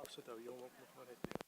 afsit hou jy hom ook nog maar net.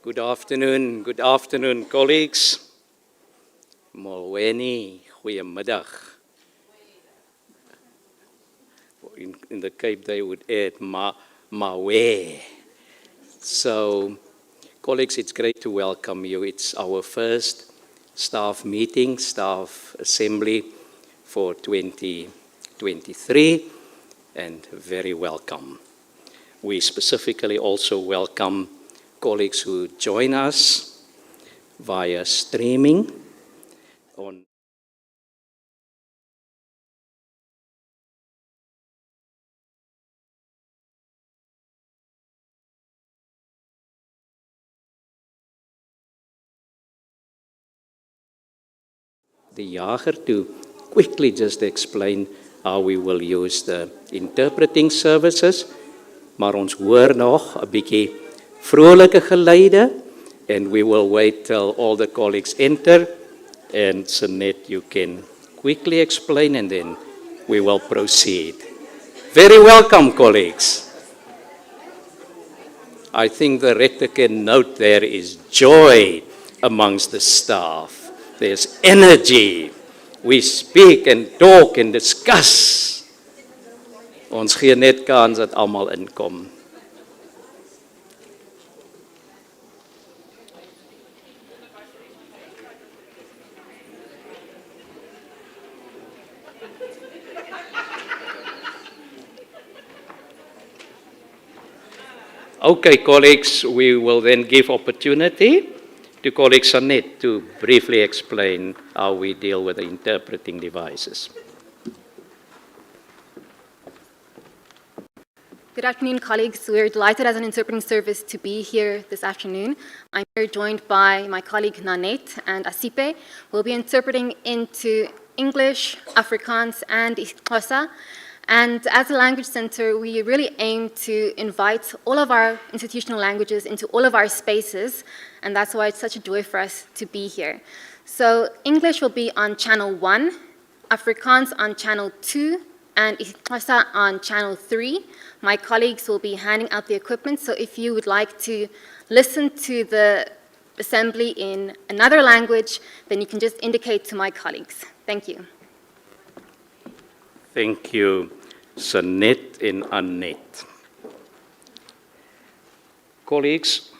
Good afternoon, colleagues. Molweni, goeiemiddag. In the Cape they would add mawe. So, colleagues, it's great to welcome you. It's our first staff meeting, staff assembly for 2023, and very welcome. We specifically also welcome colleagues who join us via streaming on the jager to quickly just explain how we will use the interpreting services. Maar ons hoor nog 'n bietjie vrolike geluide, and we will wait till all the colleagues enter. And Sanet, you can quickly explain, and then we will proceed. Very welcome, colleagues. I think the rector can note there is joy amongst the staff. There's energy. We speak and talk and discuss. Ons gee net kans dat almal inkom. Okay, colleagues, we will then give opportunity to colleague Sanet to briefly explain how we deal with the interpreting devices. Good afternoon, colleagues. We're delighted as an interpreting service to be here this afternoon. I'm here joined by my colleague Nanette and Asipe. We'll be interpreting into English, Afrikaans, and Xhosa. And as a language center, we really aim to invite all of our institutional languages into all of our spaces, and that's why it's such a joy for us to be here. So English will be on channel 1, Afrikaans on channel 2, and Xhosa on channel 3. My colleagues will be handing out the equipment, so if you would like to listen to the assembly in another language, then you can just indicate to my colleagues. Thank you. Thank you, Sanet and Annette. Colleagues,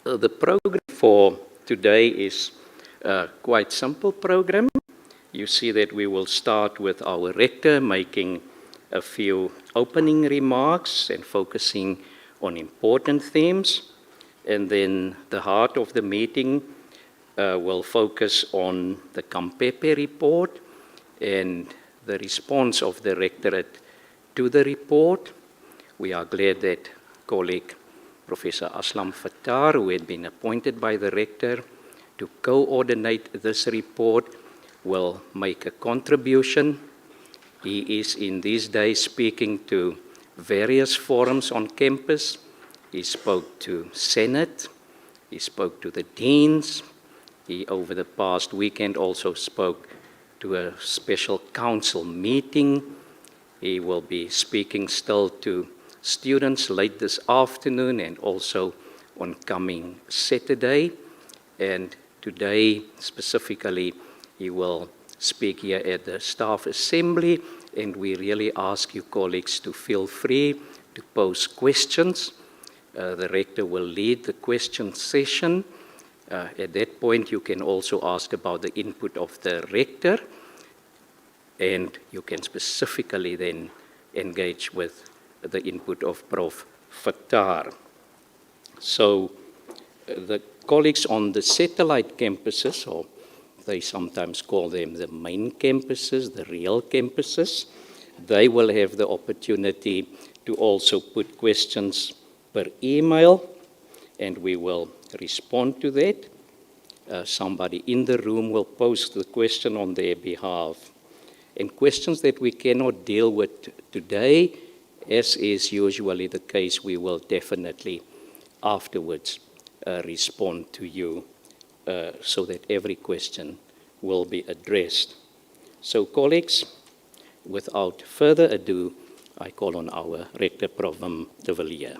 the program for today is a quite simple program. You see that we will start with our rector making a few opening remarks and focusing on important themes. And then the heart of the meeting will focus on the Khampepe Report and the response of the rectorate to the report. We are glad that colleague Professor Aslam Fattar, who had been appointed by the rector to coordinate this report, will make a contribution. He is in these days speaking to various forums on campus. He spoke to Senate, he spoke to the deans, he over the past weekend also spoke to a special council meeting. He will be speaking still to students late this afternoon and also on coming Saturday. And today specifically, he will speak here at the staff assembly, and we really ask you colleagues to feel free to pose questions. The rector will lead the question session. At that point, you can also ask about the input of the rector, and you can specifically then engage with the input of Prof Fattar. So the colleagues on the satellite campuses, or they sometimes call them the main campuses, the real campuses, they will have the opportunity to also put questions per email, and we will respond to that. Somebody in the room will post the question on their behalf. And questions that we cannot deal with today, as is usually the case, we will definitely afterwards respond to you so that every question will be addressed. So colleagues, without further ado, I call on our Rector Prof Wim de Villiers.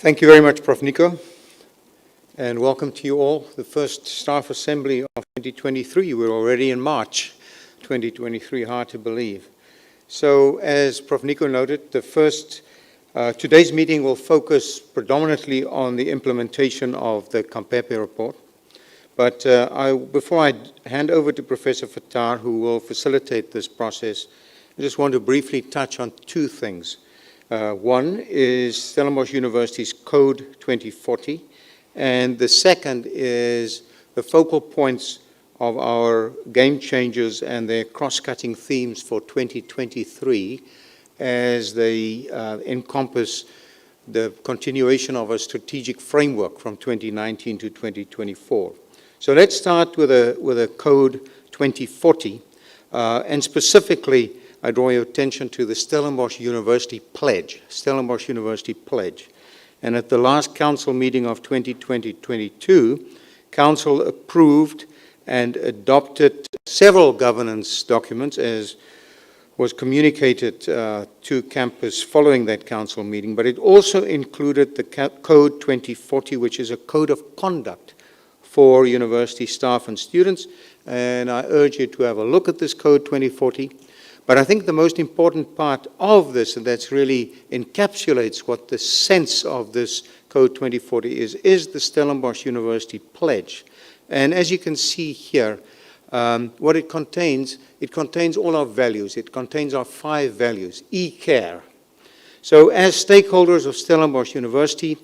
Thank you very much, Prof. Nico, and welcome to you all. The first staff assembly of 2023. We're already in March 2023, hard to believe. So, as Prof. Nico noted, today's meeting will focus predominantly on the implementation of the Khampepe Report. But before I hand over to Professor Fattar, who will facilitate this process, I just want to briefly touch on two things. One is Stellenbosch University's Code 2040, and the second is the focal points of our game changers and their cross-cutting themes for 2023 as they encompass the continuation of a strategic framework from 2019 to 2024. So let's start with a Code 2040, and specifically I draw your attention to the Stellenbosch University Pledge. Stellenbosch University Pledge. And at the last council meeting of 2020-22, council approved and adopted several governance documents as was communicated to campus following that council meeting, but it also included the Code 2040, which is a code of conduct for university staff and students. And I urge you to have a look at this Code 2040. But I think the most important part of this, and that's really encapsulates what the sense of this Code 2040 is the Stellenbosch University Pledge. And as you can see here, what it contains all our values. It contains our 5 values, E-care. So as stakeholders of Stellenbosch University,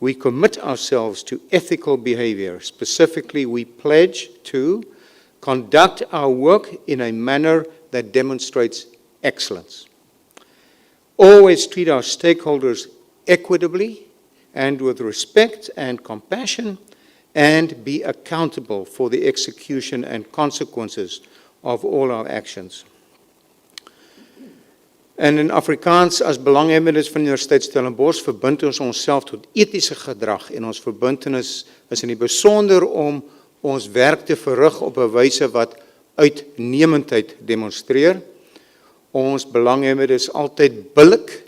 we commit ourselves to ethical behavior. Specifically, we pledge to conduct our work in a manner that demonstrates excellence. Always treat our stakeholders equitably and with respect and compassion, and be accountable for the execution and consequences of all our actions. En in Afrikaans, as belanghebbendes van Universiteit Stellenbosch, verbind ons onsself tot ethiese gedrag, en ons verbintenis is in die besonder om ons werk te verrig op 'n wyse wat uitnemendheid demonstreer. Ons belanghebbendes altyd billik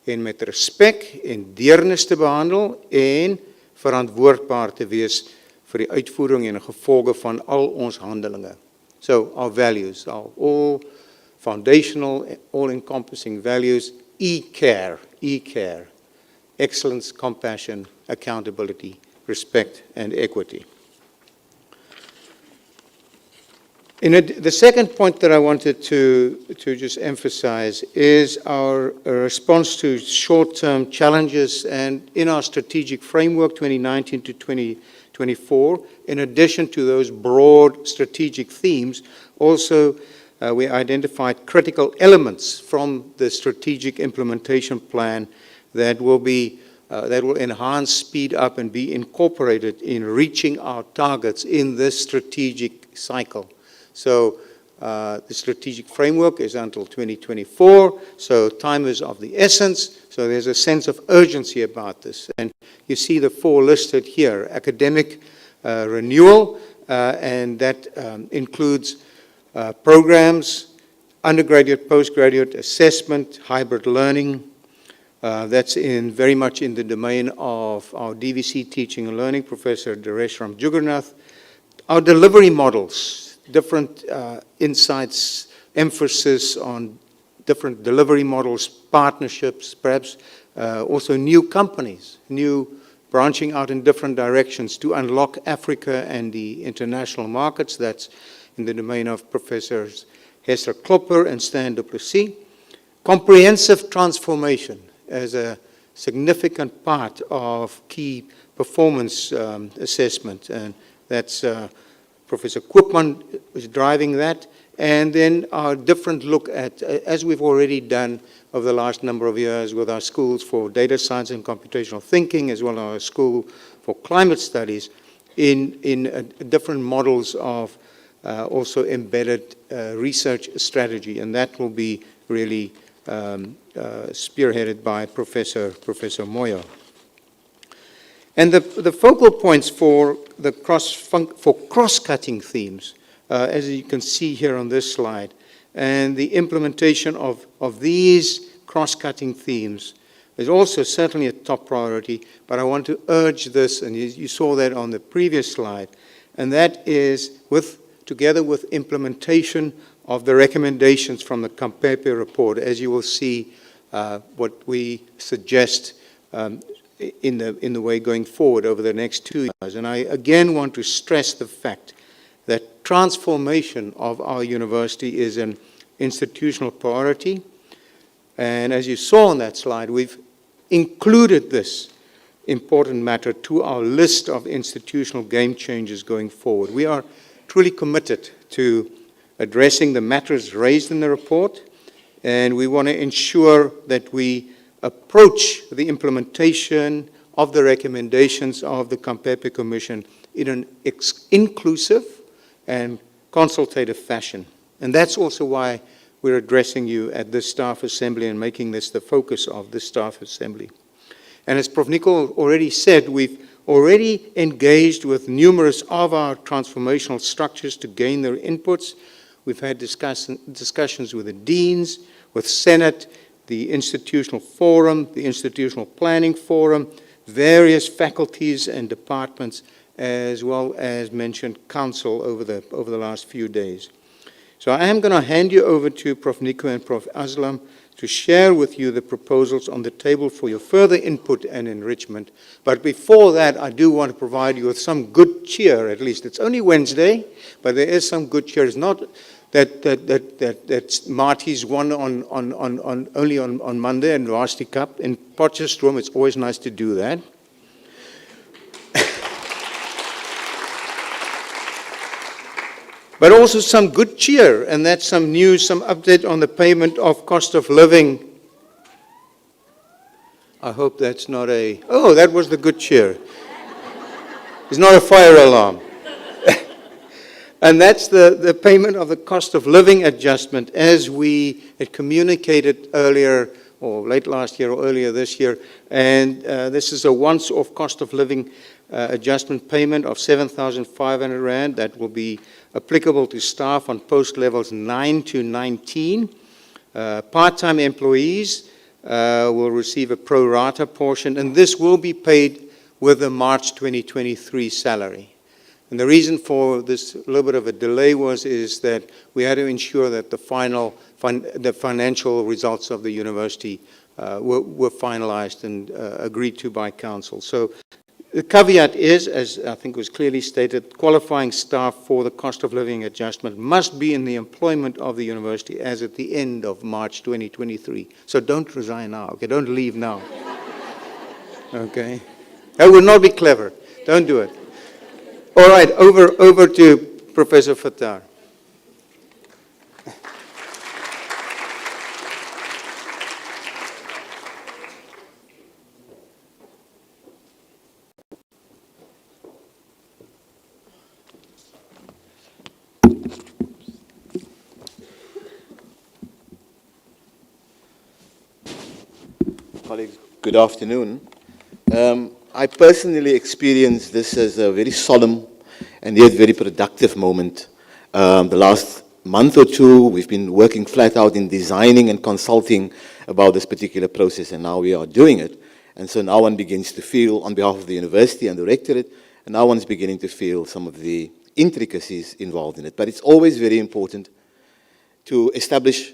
en met respek en deernis te behandel en verantwoordbaar te wees vir die uitvoering en gevolge van al ons handelinge. So, our values are all foundational, all-encompassing values. E-care, excellence, compassion, accountability, respect, and equity. The second point that I wanted to just emphasize is our response to short-term challenges, and in our strategic framework 2019 to 2024, in addition to those broad strategic themes, also we identified critical elements from the strategic implementation plan that will enhance, speed up, and be incorporated in reaching our targets in this strategic cycle. So the strategic framework is until 2024, so time is of the essence, so there's a sense of urgency about this. And you see the 4 listed here: academic renewal, and that includes programs, undergraduate, postgraduate assessment, hybrid learning. That's very much in the domain of our DVC teaching and learning, Professor Dereshram Jugarnath. Our delivery models, different insights, emphasis on different delivery models, partnerships, perhaps also new companies, new branching out in different directions to unlock Africa and the international markets. That's in the domain of Professors Hester Klopper and Stan du Plessis. Comprehensive transformation as a significant part of key performance assessment, and that's Professor Koopman is driving that, and then our different look at, as we've already done over the last number of years with our schools for data science and computational thinking, as well as our school for climate studies, in different models of also embedded research strategy, and that will be really spearheaded by Professor Moyo. And the focal points for the cross-cutting themes, as you can see here on this slide, and the implementation of these cross-cutting themes is also certainly a top priority, but I want to urge this, and you saw that on the previous slide, and that is together with implementation of the recommendations from the Khampepe Report, as you will see what we suggest in the way going forward over the next 2 years. And I again want to stress the fact that transformation of our university is an institutional priority. And as you saw on that slide, we've included this important matter to our list of institutional game changers going forward. We are truly committed to addressing the matters raised in the report, and we want to ensure that we approach the implementation of the recommendations of the Khampepe Commission in an inclusive and consultative fashion. And that's also why we're addressing you at this staff assembly and making this the focus of this staff assembly. And as Prof Nico already said, we've already engaged with numerous of our transformational structures to gain their inputs. We've had discussions with the deans, with Senate, the Institutional Forum, the Institutional Planning Forum, various faculties and departments, as well as mentioned council over the last few days. So I am going to hand you over to Prof Nico and Prof Aslam to share with you the proposals on the table for your further input and enrichment. But before that, I do want to provide you with some good cheer, at least. It's only Wednesday, but there is some good cheer. It's not that Marty's won only on Monday and Varsity Cup. In Potchefstroom, it's always nice to do that. But also some good cheer, and that's some news, some update on the payment of cost of living. I hope that's not oh, that was the good cheer. It's not a fire alarm. And that's the payment of the cost of living adjustment, as we had communicated earlier, or late last year or earlier this year. And this is a once-off cost of living adjustment payment of 7,500 Rand that will be applicable to staff on post levels 9 to 19. Part-time employees will receive a pro rata portion, and this will be paid with the March 2023 salary. And the reason for this little bit of a delay is that we had to ensure that the financial results of the university were finalized and agreed to by council. So the caveat is, as I think was clearly stated, qualifying staff for the cost of living adjustment must be in the employment of the university as at the end of March 2023. So don't resign now, okay? Don't leave now. Okay? That would not be clever. Don't do it. All right, over to Professor Fattar. Colleagues, good afternoon. I personally experienced this as a very solemn and yet very productive moment. The last month or two, we've been working flat out in designing and consulting about this particular process, and now we are doing it. And so now one begins to feel, on behalf of the university and the rectorate, and now one's beginning to feel some of the intricacies involved in it. But it's always very important to establish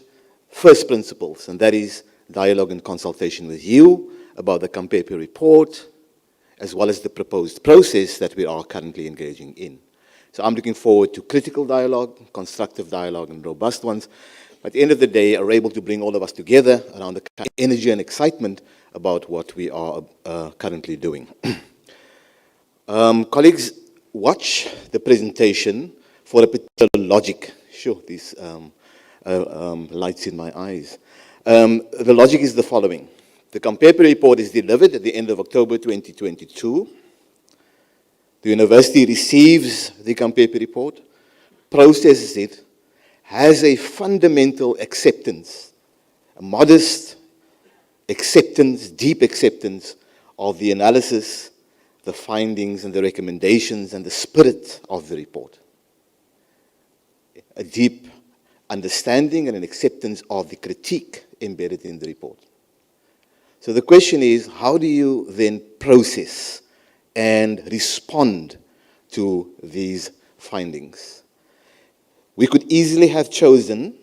first principles, and that is dialogue and consultation with you about the Khampepe Report, as well as the proposed process that we are currently engaging in. So I'm looking forward to critical dialogue, constructive dialogue, and robust ones. But at the end of the day, are able to bring all of us together around the energy and excitement about what we are currently doing. Colleagues, watch the presentation for a particular logic. Sure, these lights in my eyes. The logic is the following. The Khampepe Report is delivered at the end of October 2022. The university receives the Khampepe Report, processes it, has a fundamental acceptance, a modest acceptance, deep acceptance of the analysis, the findings and the recommendations and the spirit of the report. A deep understanding and an acceptance of the critique embedded in the report. So the question is, how do you then process and respond to these findings? We could easily have chosen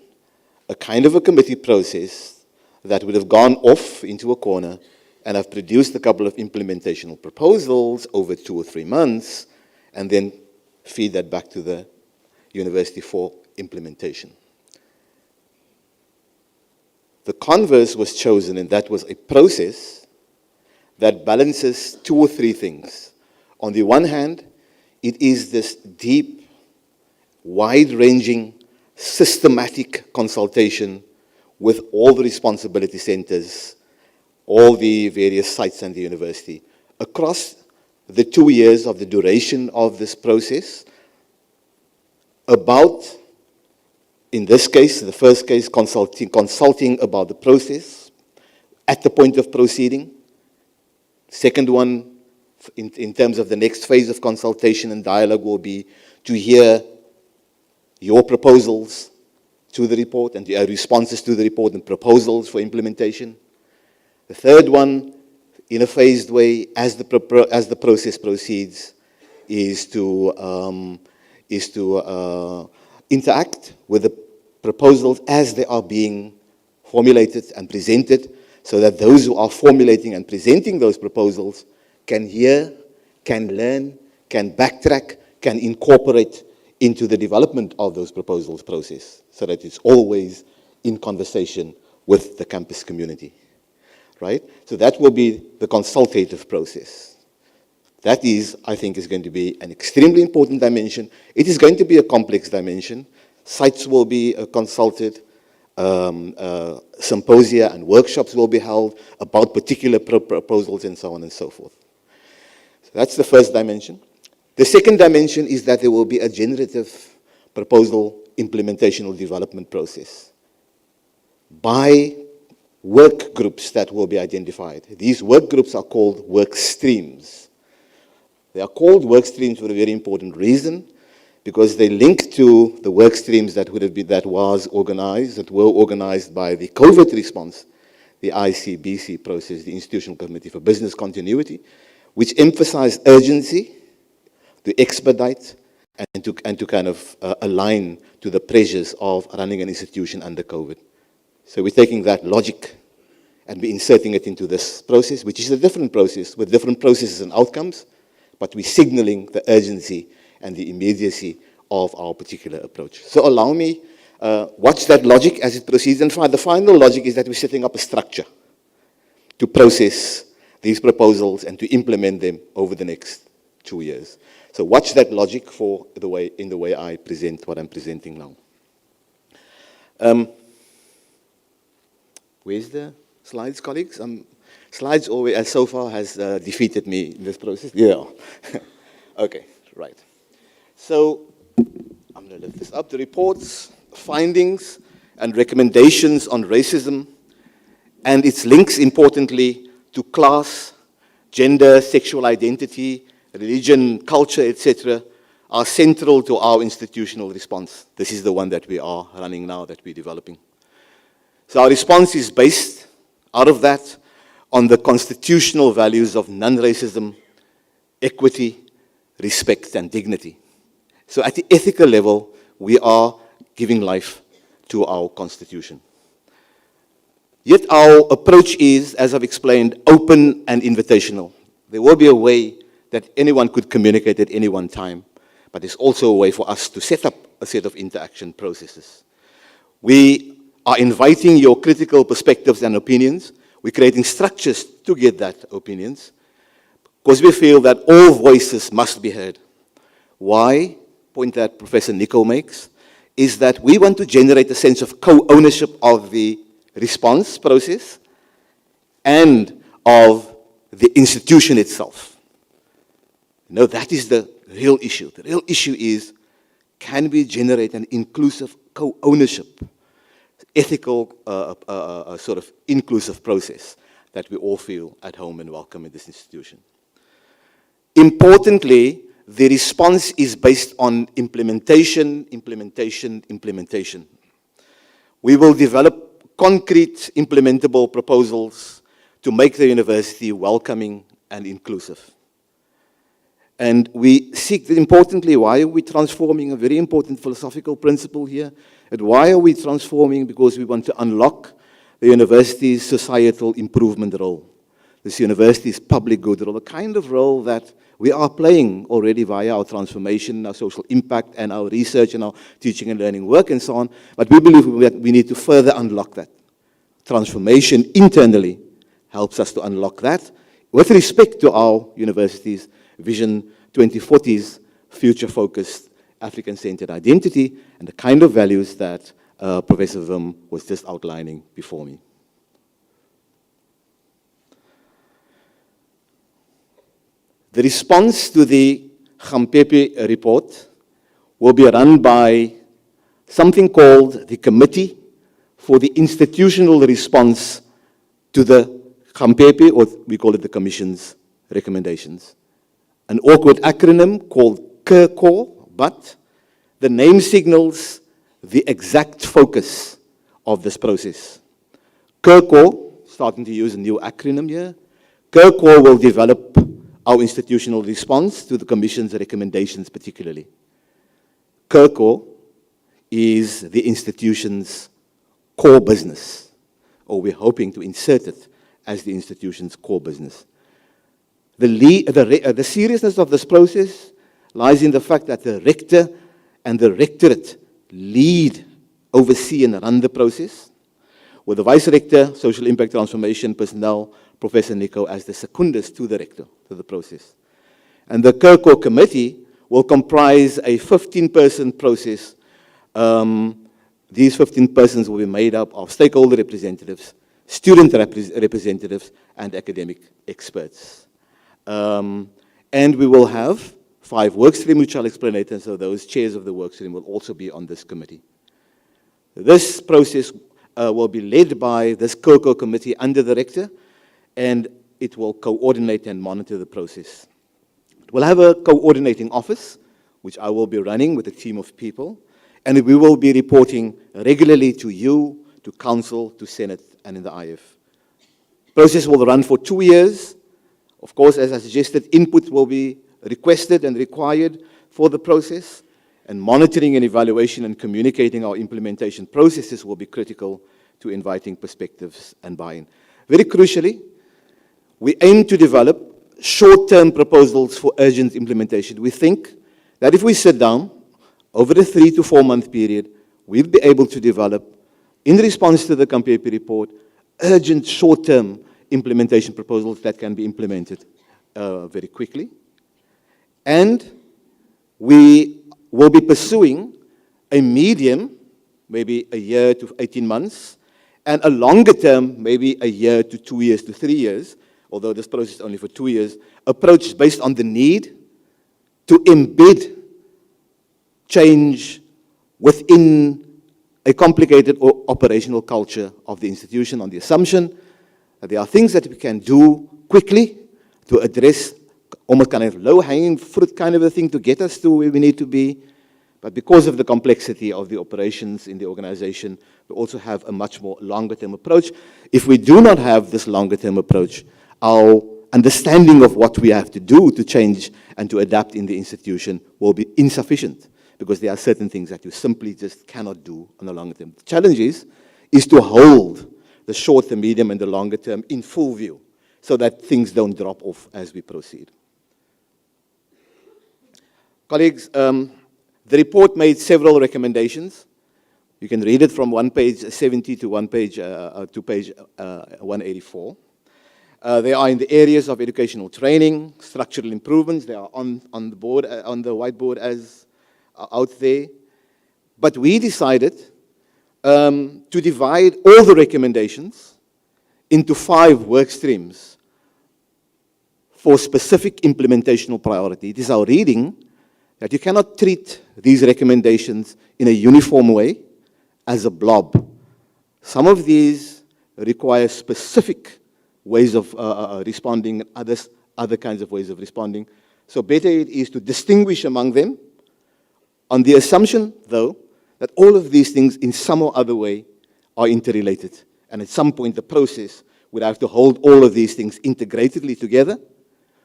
a kind of a committee process that would have gone off into a corner and have produced a couple of implementational proposals over 2 or 3 months, and then feed that back to the university for implementation. The converse was chosen, and that was a process that balances 2 or 3 things. On the one hand, it is this deep, wide-ranging, systematic consultation with all the responsibility centers, all the various sites and the university. Across the 2 years of the duration of this process, about, in this case, the first case, consulting about the process at the point of proceeding. Second one, in terms of the next phase of consultation and dialogue, will be to hear your proposals to the report and your responses to the report and proposals for implementation. The third one, in a phased way, as the process proceeds, is to interact with the proposals as they are being formulated and presented, so that those who are formulating and presenting those proposals can hear, can learn, can backtrack, can incorporate into the development of those proposals process, so that it's always in conversation with the campus community, right? So that will be the consultative process. That is, I think, is going to be an extremely important dimension. It is going to be a complex dimension. Sites will be consulted, symposia and workshops will be held about particular proposals and so on and so forth. So that's the first dimension. The second dimension is that there will be a generative proposal implementational development process by work groups that will be identified. These work groups are called work streams. They are called work streams for a very important reason, because they link to the work streams that were organized by the COVID response, the ICBC process, the Institutional Committee for Business Continuity, which emphasized urgency, to expedite, and to kind of align to the pressures of running an institution under COVID. So we're taking that logic and we're inserting it into this process, which is a different process with different processes and outcomes, but we're signaling the urgency and the immediacy of our particular approach. So allow me, watch that logic as it proceeds. And the final logic is that we're setting up a structure to process these proposals and to implement them over the next 2 years. So watch that logic in the way I present what I'm presenting now. Where's the slides, colleagues? Slides always, so far, has defeated me in this process. Yeah. Okay, right. So I'm going to lift this up. The report's findings and recommendations on racism and its links, importantly, to class, gender, sexual identity, religion, culture, etc., are central to our institutional response. This is the one that we are running now, that we're developing. So our response is based, out of that, on the constitutional values of non-racism, equity, respect, and dignity. So at the ethical level, we are giving life to our Constitution. Yet our approach is, as I've explained, open and invitational. There will be a way that anyone could communicate at any one time, but there's also a way for us to set up a set of interaction processes. We are inviting your critical perspectives and opinions. We're creating structures to get that opinions, because we feel that all voices must be heard. Why? Point that Professor Nico makes, is that we want to generate a sense of co-ownership of the response process and of the institution itself. No, that is the real issue. The real issue is, can we generate an inclusive co-ownership, ethical, sort of inclusive process that we all feel at home and welcome in this institution? Importantly, the response is based on implementation. We will develop concrete implementable proposals to make the university welcoming and inclusive. And we seek, importantly, why are we transforming? A very important philosophical principle here. And why are we transforming? Because we want to unlock the university's societal improvement role, this university's public good role, the kind of role that we are playing already via our transformation, our social impact, and our research, and our teaching and learning work, and so on. But we believe that we need to further unlock that. Transformation internally helps us to unlock that with respect to our university's Vision 2040's future-focused, African-centered identity and the kind of values that Professor Wim was just outlining before me. The response to the Khampepe Report will be run by something called the Committee for the Institutional Response to the Khampepe, or we call it the Commission's recommendations. An awkward acronym called KERCOR, but the name signals the exact focus of this process. KERCOR, starting to use a new acronym here, KERCOR will develop our institutional response to the Commission's recommendations particularly. KERCOR is the institution's core business, or we're hoping to insert it as the institution's core business. The seriousness of this process lies in the fact that the rector and the rectorate lead, oversee, and run the process, with the vice-rector, social impact transformation personnel, Professor Nico, as the secundus to the rector, to the process. And the KERCOR committee will comprise a 15-person process. These 15 persons will be made up of stakeholder representatives, student representatives, and academic experts. And we will have 5 workstream, which I'll explain later, so those chairs of the workstream will also be on this committee. This process will be led by this KERCOR committee under the rector, and it will coordinate and monitor the process. We'll have a coordinating office, which I will be running with a team of people, and we will be reporting regularly to you, to council, to Senate, and in the IF. The process will run for 2 years. Of course, as I suggested, input will be requested and required for the process, and monitoring and evaluation and communicating our implementation processes will be critical to inviting perspectives and buy-in. Very crucially, we aim to develop short-term proposals for urgent implementation. We think that if we sit down over a 3 to 4 month period, we'll be able to develop, in response to the Khampepe report, urgent short-term implementation proposals that can be implemented very quickly. And we will be pursuing a medium, maybe a year to 18 months, and a longer term, maybe a year to 2 years to 3 years, although this process is only for 2 years, approach based on the need to embed change within a complicated or operational culture of the institution, on the assumption that there are things that we can do quickly to address almost kind of low-hanging fruit kind of a thing to get us to where we need to be. But because of the complexity of the operations in the organization, we also have a much more longer-term approach. If we do not have this longer-term approach, our understanding of what we have to do to change and to adapt in the institution will be insufficient, because there are certain things that you simply just cannot do on the longer term. The challenge is to hold the short, the medium, and the longer term in full view, so that things don't drop off as we proceed. Colleagues, the report made several recommendations. You can read it from page 70 to page 184. They are in the areas of educational training, structural improvements. They are on the board, on the whiteboard as out there. But we decided to divide all the recommendations into 5 work streams for specific implementational priority. It is our reading that you cannot treat these recommendations in a uniform way as a blob. Some of these require specific ways of responding, and other kinds of ways of responding. So better it is to distinguish among them, on the assumption, though, that all of these things in some or other way are interrelated. And at some point the process would have to hold all of these things integratedly together,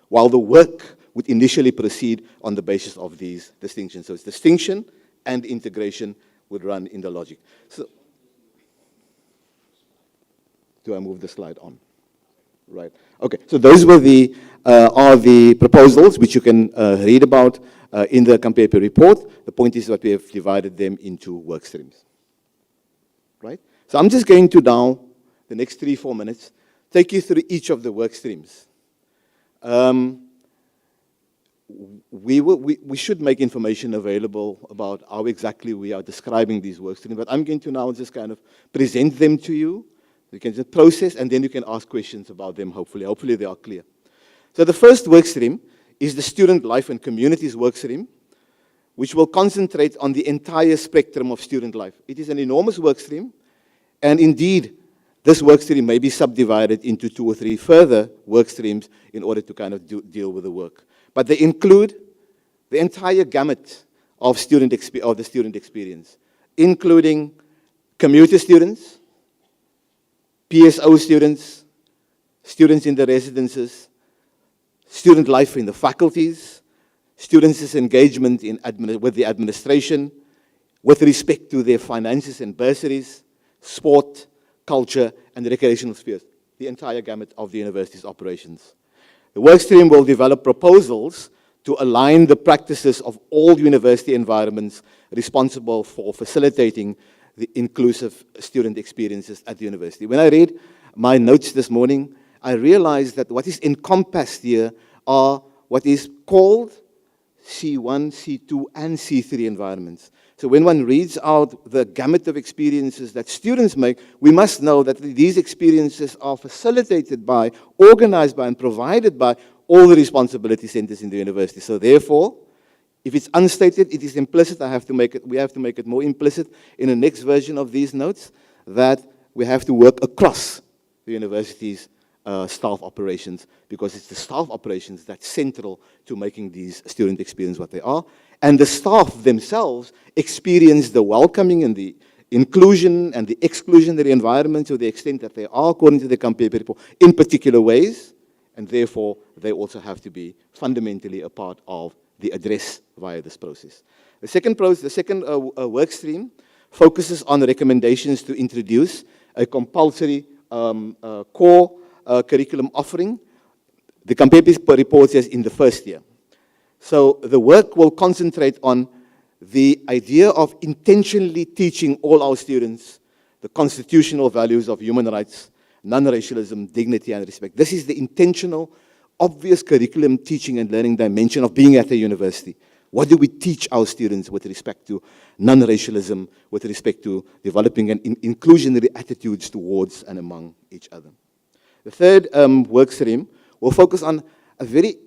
while the work would initially proceed on the basis of these distinctions. So it's distinction and integration would run in the logic. So, do I move the slide on? Right. Okay. So those were are the proposals which you can read about in the Khampepe Report. The point is that we have divided them into work streams. Right. So I'm just going to now, the next 3-4 minutes, take you through each of the work streams. We should make information available about how exactly we are describing these work streams, but I'm going to now just kind of present them to you. You can just process, and then you can ask questions about them, hopefully. Hopefully they are clear. So the first work stream is the student life and communities work stream, which will concentrate on the entire spectrum of student life. It is an enormous work stream, and indeed, this work stream may be subdivided into 2 or 3 further work streams in order to kind of deal with the work. But they include the entire gamut of the student experience, including commuter students, PSO students, students in the residences, student life in the faculties, students' engagement with the administration, with respect to their finances and bursaries, sport, culture, and the recreational spheres, the entire gamut of the university's operations. The workstream will develop proposals to align the practices of all university environments responsible for facilitating the inclusive student experiences at the university. When I read my notes this morning, I realized that what is encompassed here are what is called C1, C2, and C3 environments. So when one reads out the gamut of experiences that students make, we must know that these experiences are facilitated by, organized by, and provided by all the responsibility centers in the university. So therefore, if it's unstated, it is implicit. We have to make it more implicit in the next version of these notes, that we have to work across the university's staff operations, because it's the staff operations that's central to making these student experiences what they are. And the staff themselves experience the welcoming and the inclusion and the exclusionary environment to the extent that they are, according to the Khampepe Report, in particular ways, and therefore they also have to be fundamentally a part of the address via this process. The second work stream focuses on the recommendations to introduce a compulsory core curriculum offering. The Khampepe Report says in the first year. So the work will concentrate on the idea of intentionally teaching all our students the constitutional values of human rights, non-racialism, dignity, and respect. This is the intentional, obvious curriculum teaching and learning dimension of being at a university. What do we teach our students with respect to non-racialism, with respect to developing an inclusionary attitudes towards and among each other? The third work stream will focus on a very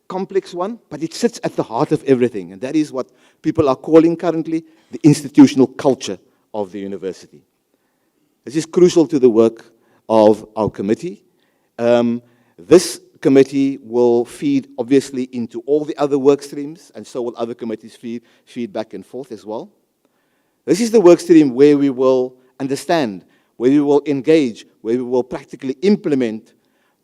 complex one, but it sits at the heart of everything, and that is what people are calling currently the institutional culture of the university. This is crucial to the work of our committee. This committee will feed, obviously, into all the other work streams, and so will other committees feed back and forth as well. This is the work stream where we will understand, where we will engage, where we will practically implement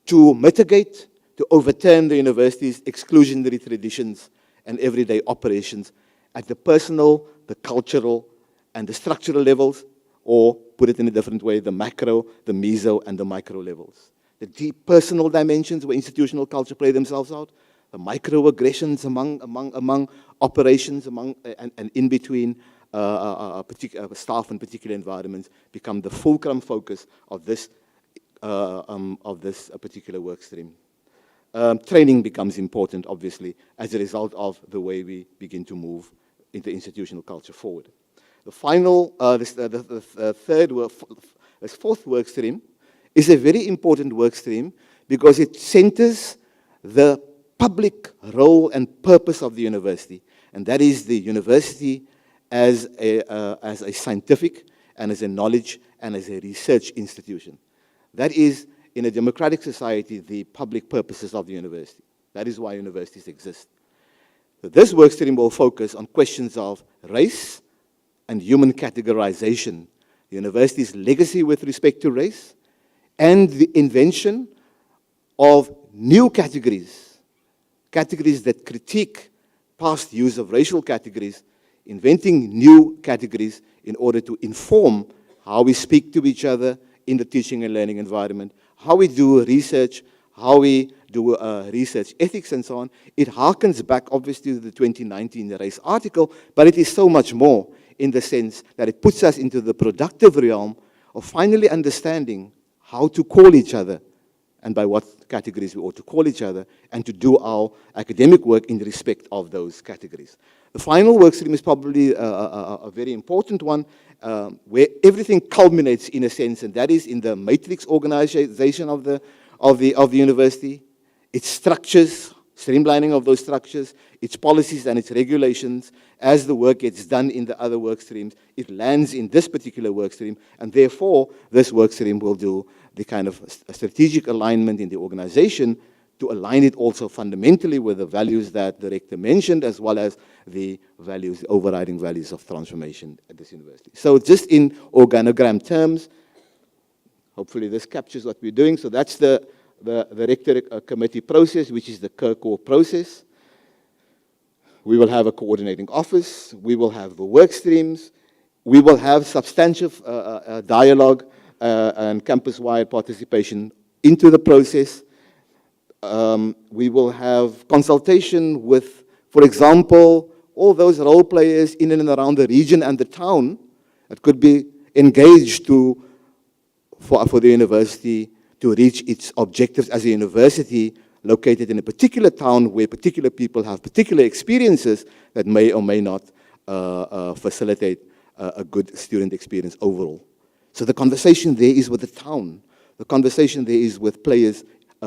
to mitigate, to overturn the university's exclusionary traditions and everyday operations at the personal, the cultural, and the structural levels, or put it in a different way, the macro, the meso, and the micro levels. The deep personal dimensions where institutional culture play themselves out, the microaggressions among operations, and in between staff and particular environments become the fulcrum focus of this particular work stream. Training becomes important, obviously, as a result of the way we begin to move into institutional culture forward. The final, fourth work stream is a very important work stream because it centers the public role and purpose of the university, and that is the university as a scientific and as a knowledge and as a research institution. That is, in a democratic society, the public purposes of the university. That is why universities exist. So this work stream will focus on questions of race and human categorization, the university's legacy with respect to race, and the invention of new categories, categories that critique past use of racial categories, inventing new categories in order to inform how we speak to each other in the teaching and learning environment, how we do research, how we do research ethics and so on. It harkens back obviously to the 2019 race article, but it is so much more in the sense that it puts us into the productive realm of finally understanding how to call each other and by what categories we ought to call each other, and to do our academic work in respect of those categories. The final work stream is probably a very important one, where everything culminates in a sense, and that is in the matrix organization of the university, its structures, streamlining of those structures, its policies and its regulations. As the work gets done in the other work streams, it lands in this particular work stream, and therefore this work stream will do the kind of strategic alignment in the organization to align it also fundamentally with the values that the rector mentioned, as well as the values, the overriding values of transformation at this university. So just in organogram terms, hopefully this captures what we're doing. So that's the rector committee process, which is the core process. We will have a coordinating office. We will have the work streams. We will have substantive dialogue and campus-wide participation into the process. We will have consultation with, for example, all those role players in and around the region and the town that could be engaged for the university to reach its objectives as a university located in a particular town where particular people have particular experiences that may or may not facilitate a good student experience overall. So the conversation there is with the town. The conversation there is with players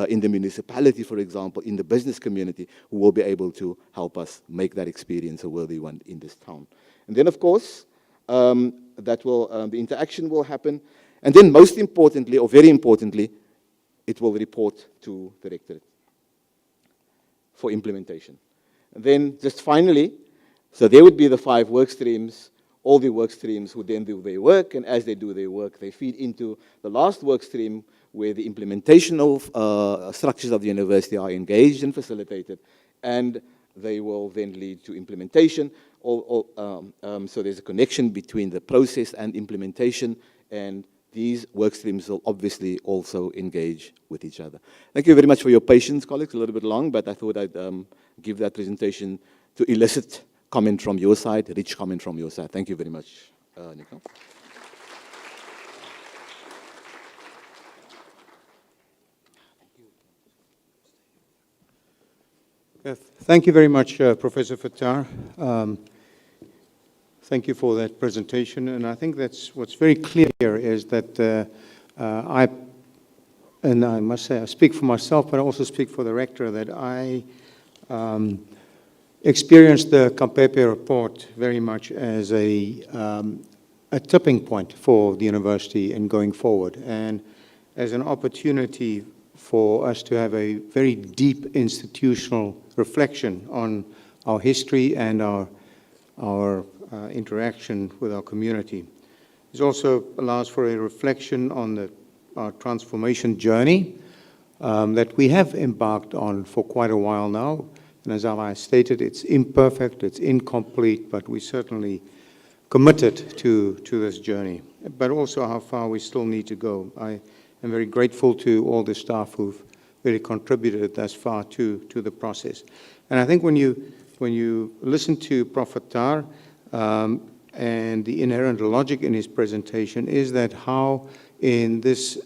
in the municipality, for example, in the business community, who will be able to help us make that experience a worthy one in this town. And then, of course, the interaction will happen. And then most importantly, or very importantly, it will report to the rectorate for implementation. And then just finally, so there would be the 5 work streams. All the work streams would then do their work, and as they do their work, they feed into the last work stream where the implementation of structures of the university are engaged and facilitated, and they will then lead to implementation. So there's a connection between the process and implementation, and these work streams will obviously also engage with each other. Thank you very much for your patience, colleagues. A little bit long, but I thought I'd give that presentation to elicit comment from your side, rich comment from your side. Thank you very much, Nico. Thank you very much, Professor Fattar. Thank you for that presentation. And I think that's what's very clear here is that I must say, I speak for myself, but I also speak for the rector, that I experienced the Khampepe Report very much as a tipping point for the university in going forward, and as an opportunity for us to have a very deep institutional reflection on our history and our interaction with our community. It also allows for a reflection on our transformation journey that we have embarked on for quite a while now. And as I stated, it's imperfect, it's incomplete, but we certainly committed to this journey, but also how far we still need to go. I am very grateful to all the staff who've really contributed thus far to the process. And I think when you listen to Prof Fattar, and the inherent logic in his presentation is that how in this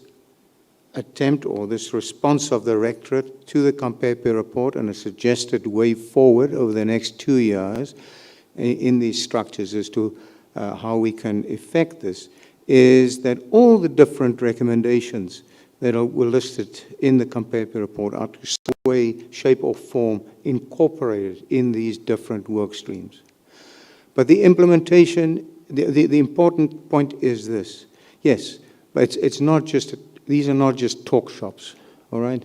attempt or this response of the rectorate to the Khampepe Report and a suggested way forward over the next 2 years in these structures as to how we can effect this, is that all the different recommendations that were listed in the Khampepe Report are to some way, shape or form incorporated in these different work streams. But the implementation, the important point is this. Yes, but it's not just, these are not just talk shops, all right?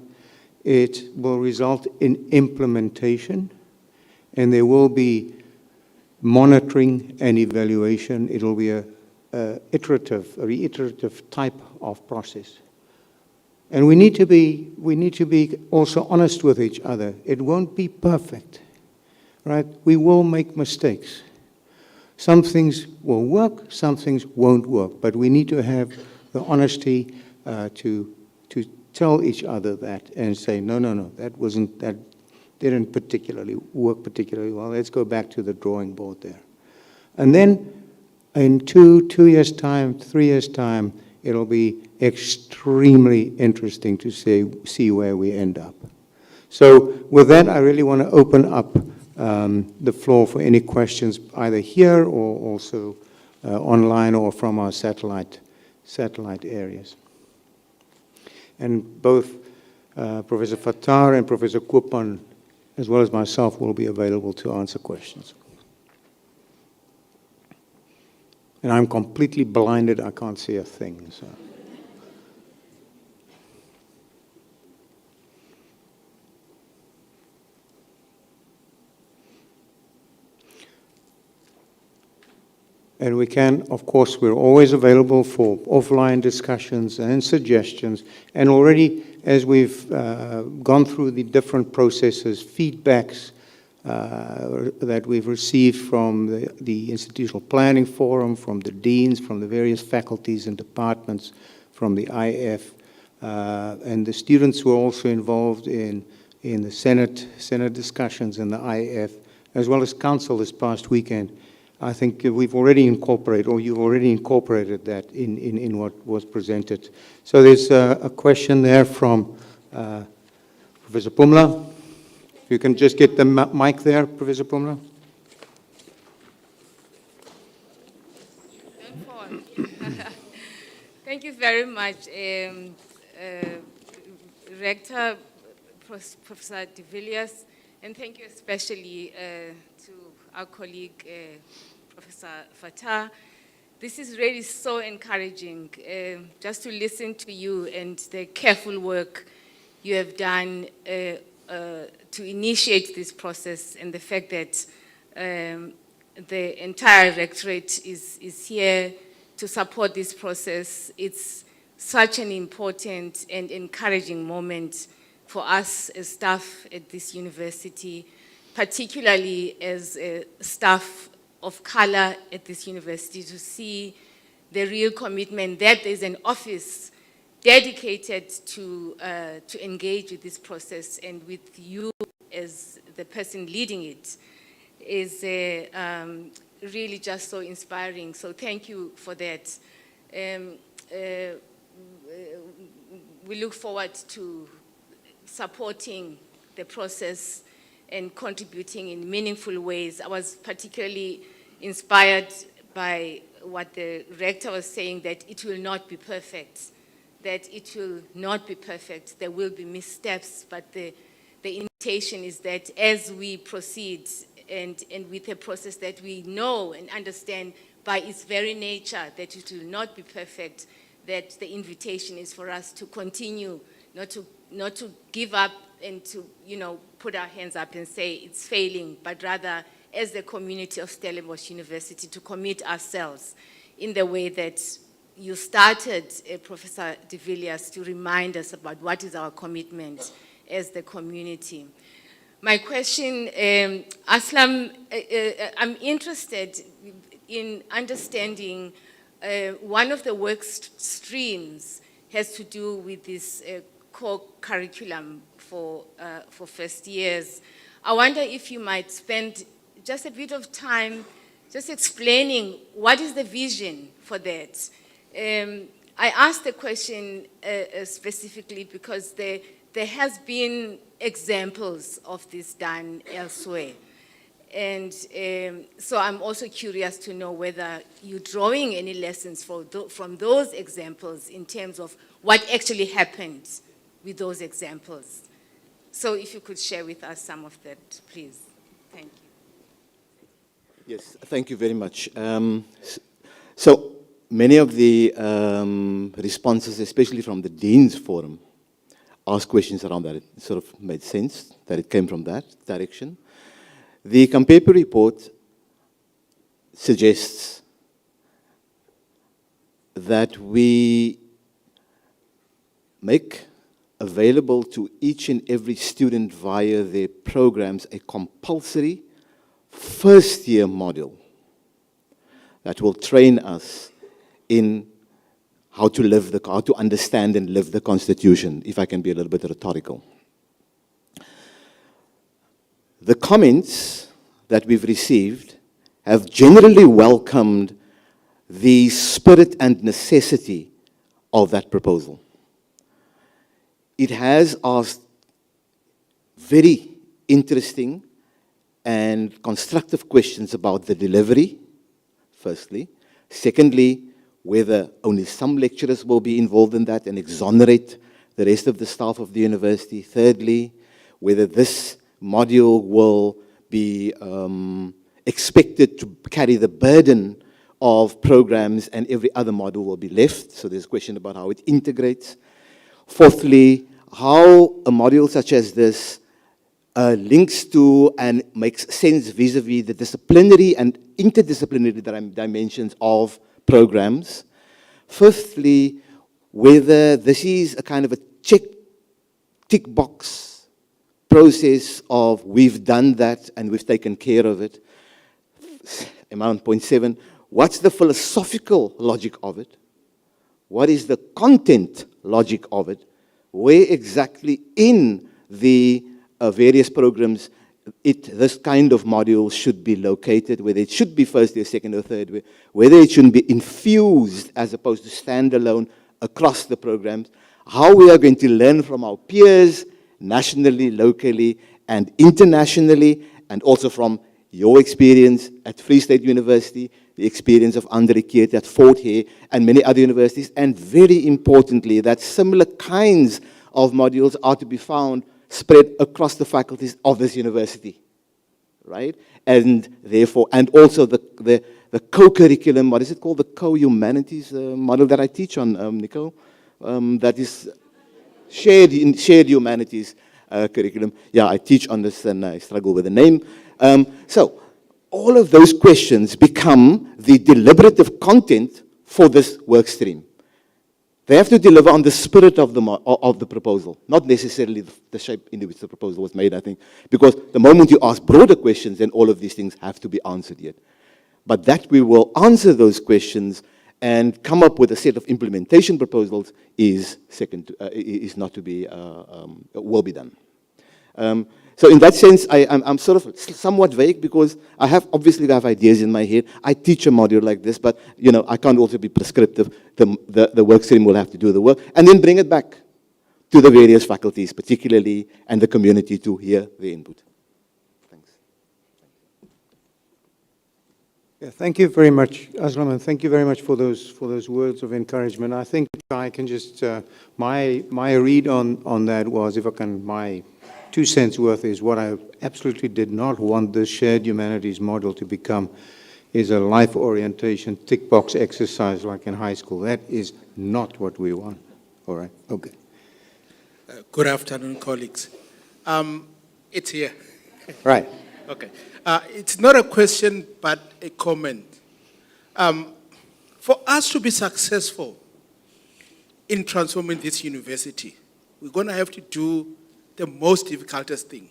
It will result in implementation, and there will be monitoring and evaluation. It will be a reiterative type of process. And we need to be also honest with each other. It won't be perfect, right? We will make mistakes. Some things will work, some things won't work, but we need to have the honesty to tell each other that and say, no, that didn't particularly work particularly well. Let's go back to the drawing board there. And then in 2 years' time, 3 years' time, it'll be extremely interesting to see where we end up. So with that, I really want to open up the floor for any questions, either here or also online or from our satellite areas. And both Professor Fattar and Professor Koopman, as well as myself, will be available to answer questions. And I'm completely blinded, I can't see a thing. So. And we can, of course, we're always available for offline discussions and suggestions. And already, as we've gone through the different processes, feedbacks that we've received from the Institutional Planning Forum, from the deans, from the various faculties and departments, from the IF, and the students who are also involved in the Senate discussions in the IF, as well as Council this past weekend. I think we've already incorporated, or you've already incorporated that in what was presented. So there's a question there from Professor Pumla. If you can just get the mic there, Professor Pumla. Thank you very much, Rector, Professor de Villiers, and thank you especially to our colleague, Professor Fattar. This is really so encouraging, just to listen to you and the careful work you have done to initiate this process, and the fact that the entire rectorate is here to support this process. It's such an important and encouraging moment for us as staff at this university, particularly as staff of color at this university, to see the real commitment that there's an office dedicated to engage with this process, and with you as the person leading it is really just so inspiring. So thank you for that. We look forward to supporting the process and contributing in meaningful ways. I was particularly inspired by what the rector was saying, that it will not be perfect, that it will not be perfect. There will be missteps, but the invitation is that as we proceed and with a process that we know and understand by its very nature that it will not be perfect, that the invitation is for us to continue, not to give up and to, put our hands up and say it's failing, but rather as the community of Stellenbosch University to commit ourselves in the way that you started, Professor de Villiers, to remind us about what is our commitment as the community. My question, Aslam, I'm interested in understanding one of the work streams has to do with this core curriculum for first years. I wonder if you might spend just a bit of time just explaining what is the vision for that. I asked the question specifically because there has been examples of this done elsewhere. And so I'm also curious to know whether you're drawing any lessons from those examples in terms of what actually happened with those examples. So if you could share with us some of that, please. Thank you. Yes, thank you very much. So many of the responses, especially from the Dean's Forum, asked questions around that. It sort of made sense that it came from that direction. The Khampepe Report suggests that we make available to each and every student via their programs a compulsory first-year module that will train us in how to understand and live the Constitution, if I can be a little bit rhetorical. The comments that we've received have generally welcomed the spirit and necessity of that proposal. It has asked very interesting and constructive questions about the delivery, firstly. Secondly, whether only some lecturers will be involved in that and exonerate the rest of the staff of the university. Thirdly, whether this module will be expected to carry the burden of programs and every other module will be left. So there's a question about how it integrates. Fourthly, how a module such as this links to and makes sense vis-a-vis the disciplinary and interdisciplinary dimensions of programs. Fifthly, whether this is a kind of a tick box process of we've done that and we've taken care of it. Amount point 7, what's the philosophical logic of it? What is the content logic of it? Where exactly in the various programs this kind of module should be located, whether it should be first year, second or third, whether it shouldn't be infused as opposed to standalone across the programs, how we are going to learn from our peers, nationally, locally, and internationally, and also from your experience at Free State University, the experience of Andre Keert at Fort Hare, and many other universities, and very importantly, that similar kinds of modules are to be found spread across the faculties of this university, right? And therefore, and also the co-curriculum, what is it called? The co-humanities model that I teach on, Nico, that is shared humanities curriculum. Yeah, I teach on this and I struggle with the name. So, all of those questions become the deliberative content for this work stream. They have to deliver on the spirit of the proposal, not necessarily the shape in which the proposal was made, I think, because the moment you ask broader questions, then all of these things have to be answered yet. But that we will answer those questions and come up with a set of implementation proposals is not to be, will be done. So in that sense, I'm sort of somewhat vague because I obviously have ideas in my head. I teach a module like this, but you know, I can't also be prescriptive. The work stream will have to do the work and then bring it back to the various faculties, particularly, and the community to hear their input. Thanks. Yeah, thank you very much, Aslam, and thank you very much for those words of encouragement. I think I can just my read on that was, if I can, my 2 cents worth is what I absolutely did not want this shared humanities model to become is a life orientation tick box exercise like in high school. That is not what we want. All right, okay. Good afternoon, colleagues. It's here. Right. Okay. It's not a question, but a comment. For us to be successful in transforming this university, we're going to have to do the most difficultest thing.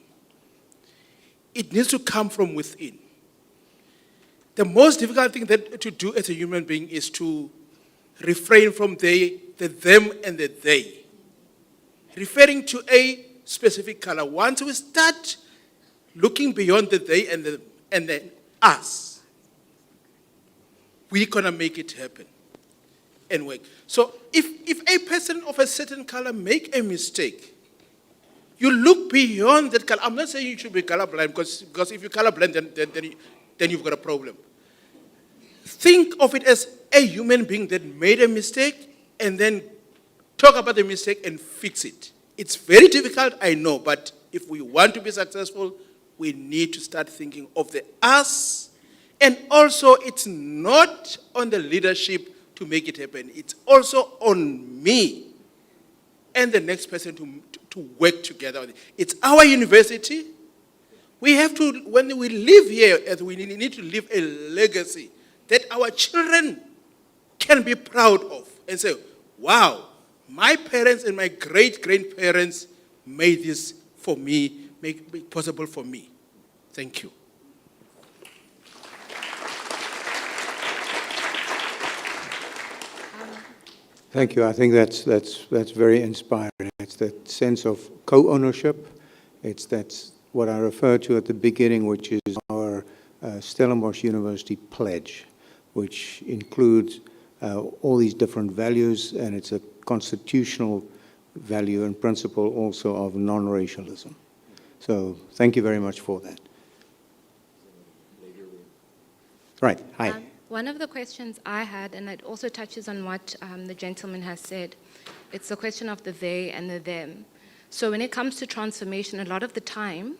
It needs to come from within. The most difficult thing to do as a human being is to refrain from the them and the they. Referring to a specific color. Once we start looking beyond the they and the us, we're gonna make it happen and work. So if a person of a certain color make a mistake, you look beyond that color. I'm not saying you should be colorblind, because if you're colorblind, then you've got a problem. Think of it as a human being that made a mistake and then talk about the mistake and fix it. It's very difficult, I know, but if we want to be successful, we need to start thinking of the us. And also, it's not on the leadership to make it happen. It's also on me and the next person to work together. It's our university. We have to, when we live here, we need to leave a legacy that our children can be proud of and say, wow, My parents and my great-grandparents made this for me, make it possible for me. Thank you. Thank you. I think that's very inspiring. It's that sense of co-ownership. That's what I referred to at the beginning, which is our Stellenbosch University pledge, which includes all these different values, and it's a constitutional value and principle also of non-racialism. So thank you very much for that. Right, hi. One of the questions I had, and it also touches on what the gentleman has said, it's the question of the they and the them. So when it comes to transformation, a lot of the time,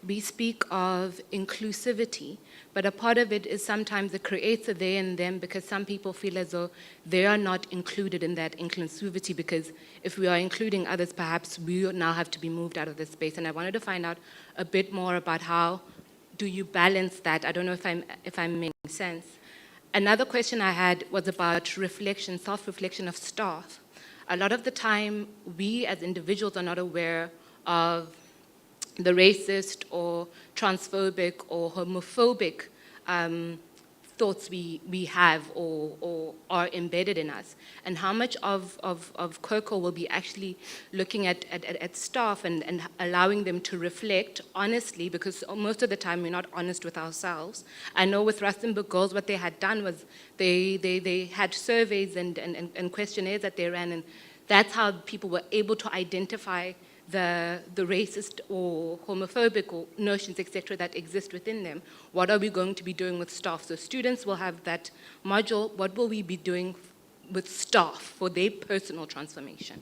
we speak of inclusivity, but a part of it is sometimes it creates a they and them because some people feel as though they are not included in that inclusivity, because if we are including others, perhaps we now have to be moved out of this space. And I wanted to find out a bit more about how do you balance that? I don't know if I'm making sense. Another question I had was about reflection, self-reflection of staff. A lot of the time, we as individuals are not aware of the racist or transphobic or homophobic thoughts we have or are embedded in us, and how much of COCO will be actually looking at staff and allowing them to reflect honestly, because most of the time we're not honest with ourselves. I know with Rustenburg Girls what they had done was they had surveys and questionnaires that they ran, and that's how people were able to identify the racist or homophobic or notions, etc., that exist within them. What are we going to be doing with staff? So students will have that module. What will we be doing with staff for their personal transformation?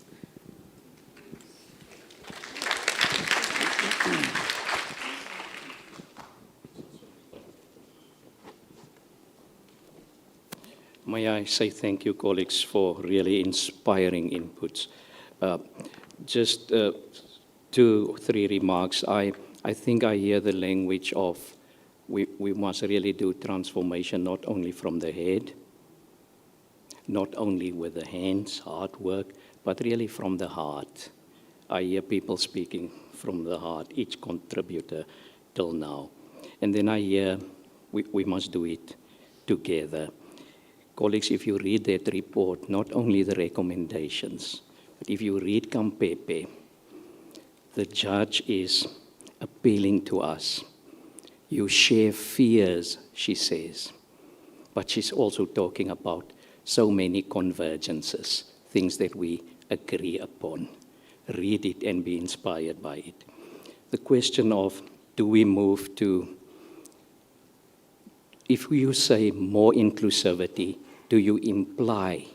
May I say thank you, colleagues, for really inspiring inputs. Just 2 or 3 remarks. I think I hear the language of we must really do transformation not only from the head, not only with the hands, hard work, but really from the heart. I hear people speaking from the heart, each contributor till now. And then I hear we must do it together. Colleagues, if you read that report, not only the recommendations, but if you read Khampepe, the judge is appealing to us. You share fears, she says, but she's also talking about so many convergences, things that we agree upon. Read it and be inspired by it. The question of, do we move to, if you say more inclusivity, do you imply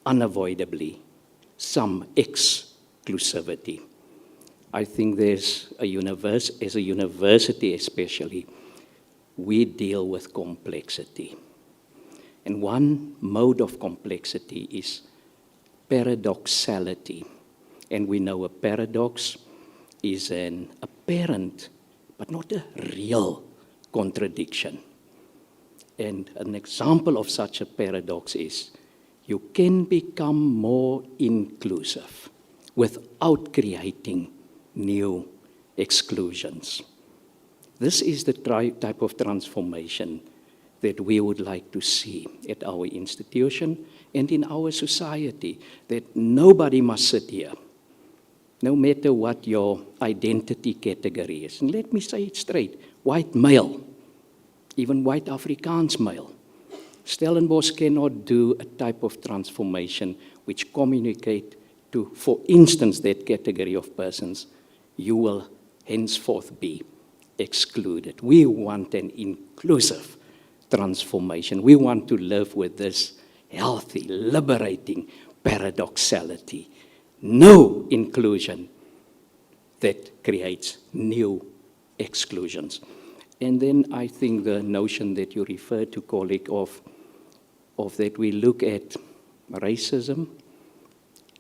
unavoidably some exclusivity? I think there's as a university especially, we deal with complexity. And one mode of complexity is paradoxality. And we know a paradox is an apparent, but not a real contradiction. And an example of such a paradox is you can become more inclusive without creating new exclusions. This is the type of transformation that we would like to see at our institution and in our society, that nobody must sit here, no matter what your identity category is. And let me say it straight, white male, even white Afrikaans male. Stellenbosch cannot do a type of transformation which communicate to, for instance, that category of persons, you will henceforth be excluded. We want an inclusive transformation. We want to live with this healthy, liberating paradoxality. No inclusion that creates new exclusions. And then I think the notion that you referred to, colleague, of that we look at racism,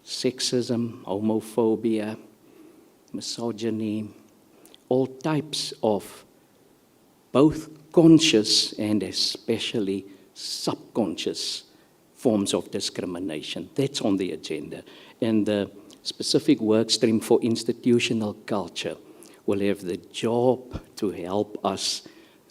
sexism, homophobia, misogyny, all types of both conscious and especially subconscious forms of discrimination. That's on the agenda. And the specific work stream for institutional culture will have the job to help us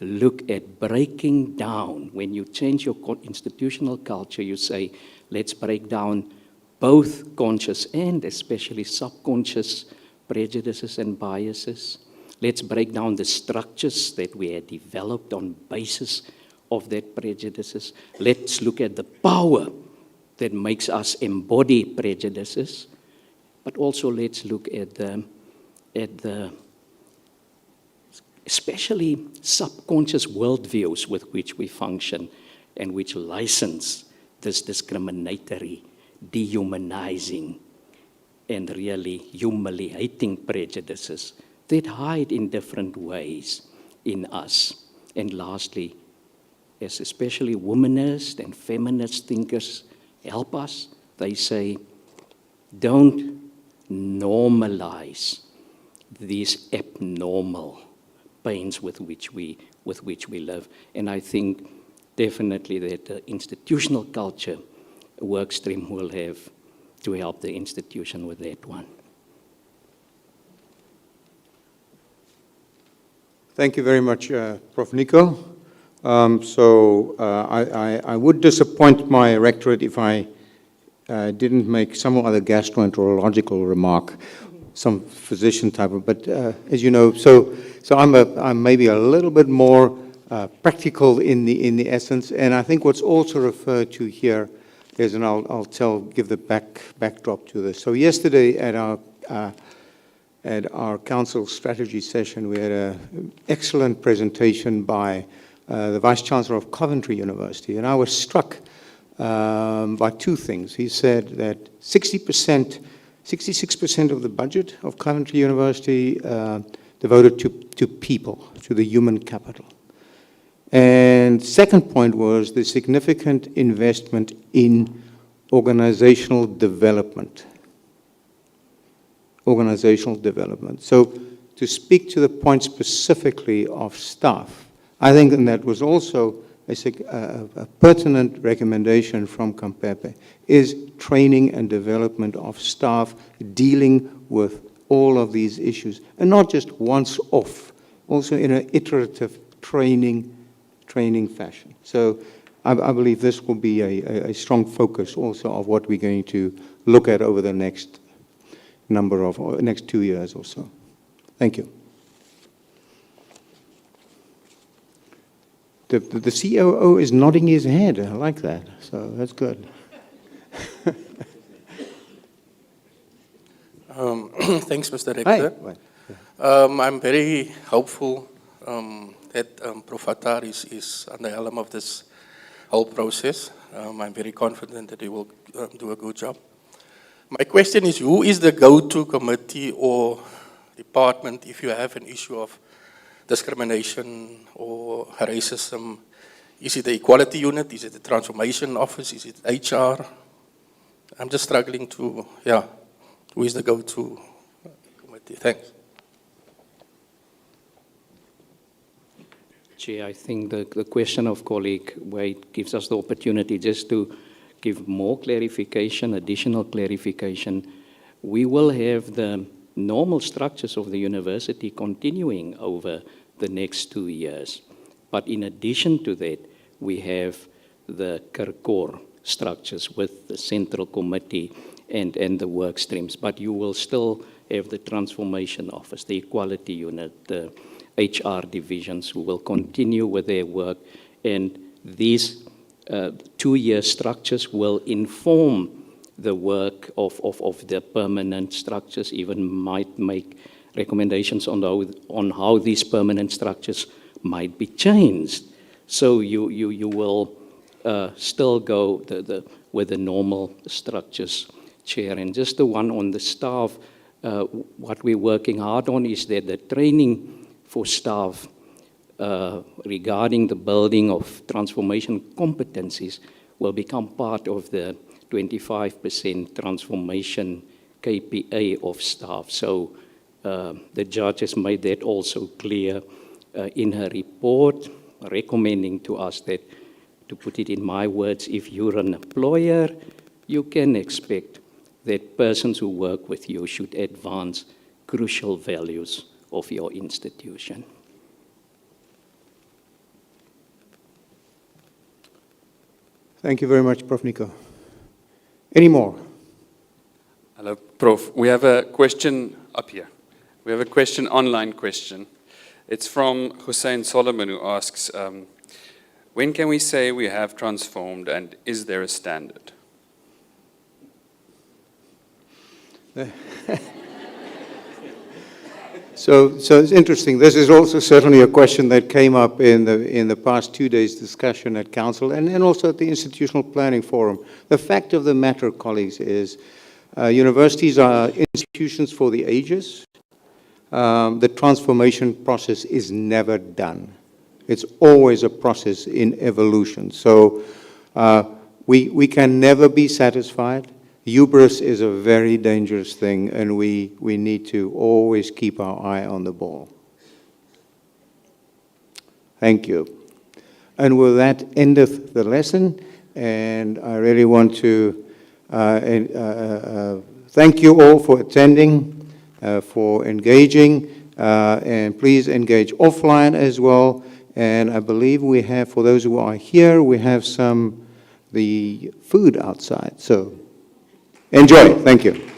look at breaking down. When you change your institutional culture, you say, let's break down both conscious and especially subconscious prejudices and biases. Let's break down the structures that we had developed on basis of that prejudices. Let's look at the power that makes us embody prejudices, but also let's look at the especially subconscious worldviews with which we function and which license this discriminatory, dehumanizing, and really humiliating prejudices that hide in different ways in us. And lastly, as especially womanist and feminist thinkers help us, they say, don't normalize these abnormal pains with which we live. And I think definitely that the institutional culture work stream will have to help the institution with that one. Thank you very much, Prof. Nico. I would disappoint my rectorate if I didn't make some other gastroenterological remark, some physician type of, but as you know, so I'm maybe a little bit more practical in the essence, and I think what's also referred to here is, and I'll give the backdrop to this. So yesterday at our council strategy session, we had an excellent presentation by the Vice-Chancellor of Coventry University, and I was struck by two things. He said that 66% of the budget of Coventry University devoted to people, to the human capital. And second point was the significant investment in organizational development. Organizational development. So to speak to the point specifically of staff, I think that was also a pertinent recommendation from Khampepe, is training and development of staff dealing with all of these issues, and not just once off, also in an iterative training fashion. So I believe this will be a strong focus also of what we're going to look at over the next 2 years or so. Thank you. The COO is nodding his head. I like that. So that's good. Thanks, Mr. Rector. I'm very hopeful that Prof Attar is on the helm of this whole process. I'm very confident that he will do a good job. My question is, who is the go-to committee or department if you have an issue of discrimination or racism? Is it the Equality Unit? Is it the Transformation Office? Is it HR? I'm just struggling to, who is the go-to committee? Thanks. Chair, I think the question of colleague Wade gives us the opportunity just to give more clarification, additional clarification. We will have the normal structures of the university continuing over the next 2 years. But in addition to that, we have the core structures with the central committee and the work streams. But you will still have the Transformation Office, the Equality Unit, the HR divisions who will continue with their work. And these 2-year structures will inform the work of the permanent structures, even might make recommendations on how these permanent structures might be changed. So you will still go with the normal structures, Chair. And just the one on the staff, what we're working hard on is that the training for staff regarding the building of transformation competencies will become part of the 25% transformation KPA of staff. So the judge has made that also clear in her report, recommending to us that to put it in my words, if you're an employer, you can expect that persons who work with you should advance crucial values of your institution. Thank you very much, Prof. Nico. Any more? Hello, Prof. We have a question up here. We have a question, online question. It's from Hussein Solomon, who asks, when can we say we have transformed, and is there a standard? So it's interesting. This is also certainly a question that came up in the past 2 days' discussion at Council and also at the Institutional Planning Forum. The fact of the matter, colleagues, is universities are institutions for the ages. The transformation process is never done. It's always a process in evolution. So we can never be satisfied. Hubris is a very dangerous thing, and we need to always keep our eye on the ball. Thank you. And with that endeth the lesson, and I really want to thank you all for attending, for engaging, and please engage offline as well. And I believe we have, for those who are here, we have the food outside. So enjoy. Thank you.